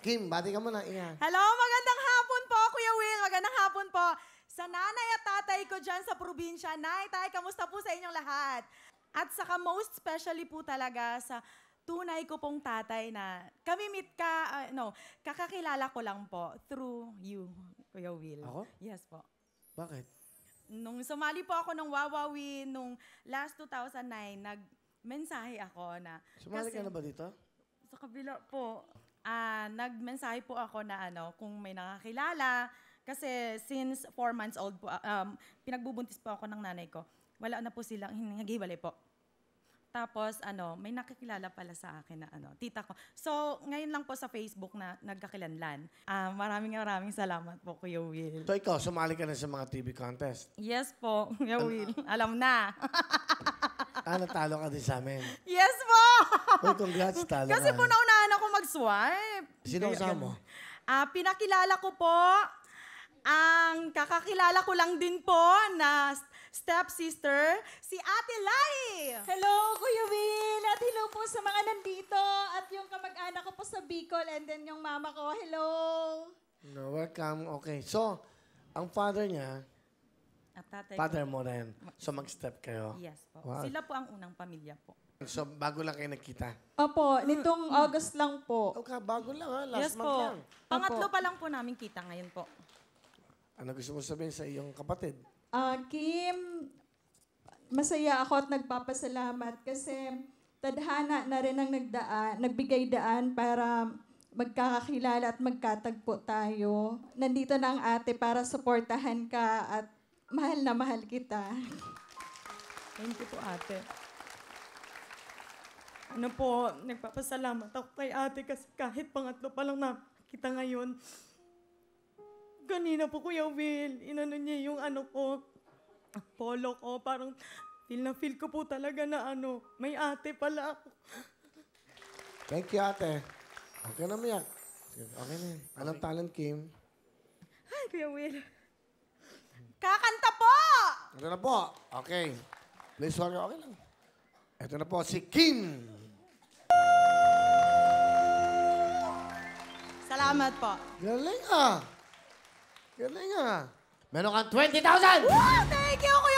Kim, bati ka muna. Ingat. Hello, magandang hapon po, Kuya Will. Magandang hapon po. Sa nanay at tatay ko dyan sa probinsya. Nay, tay, kamusta po sa inyong lahat? At saka most especially po talaga sa tunay ko pong tatay na kakakilala ko lang po through you, Kuya Will. Ako? Yes po. Bakit? Nung sumali po ako ng Wawawi nung last 2009, nagmensahe ako na... Sumali ka na ba dito? Sa kabila po. Nagmensahe po ako na kung may nakakilala. Kasi since 4 months old po, pinagbubuntis po ako ng nanay ko. Wala na po silang, naghiwalay po. Tapos, may nakakilala pala sa akin na tita ko. So, ngayon lang po sa Facebook na nagkakilanlan. Maraming salamat po, Kuya Will. So ikaw, sumali ka na sa mga TV contest. Yes po, Kuya Will. Alam na. Natalo ka din sa amin. Yes po! Uy, congrats, talo ka. Kasi po naunahan ako mag-swipe. Sino kasama mo? Pinakilala ko po, ang kakakilala ko lang din po na stepsister, si Ate Lai. Hello, Kuya Will. At hello po sa mga nandito. At yung kamag-anak ko po sa Bicol and then yung mama ko. Hello. No, welcome. Okay. So, ang father niya, At tatay father ko. mo rin. So, mag-step kayo. Yes po. Wow. Sila po ang unang pamilya po. So, bago lang kayo nakita. Opo, nitong August lang po. Okay, bago lang ha. Last Yes month po. lang. Pangatlo pa lang po namin kita ngayon po. Ano gusto mo sabihin sa iyong kapatid? Kim, masaya ako at nagpapasalamat kasi tadhana na rin ang nagbigay daan para magkakakilala at magkatagpo tayo. Nandito na ang ate para suportahan ka at mahal na mahal kita. Thank you po, ate. Nagpapasalamat ako kay ate kasi kahit pangatlo pa lang nakita ngayon. Kanina po, Kuya Will, inano niya yung polo ko. Parang feel ko po talaga na may ate pala ako. Thank you, ate. Okay na, Miyak. Okay na. Anong talent, Kim? Hi, Kuya Will. Kakanta po! Ito na po. Okay. Please, okay lang. Ito na po, si Kim. Salamat po. Galing ah. Galing ah. Meron kang 20,000! Wow! Thank you, Kuya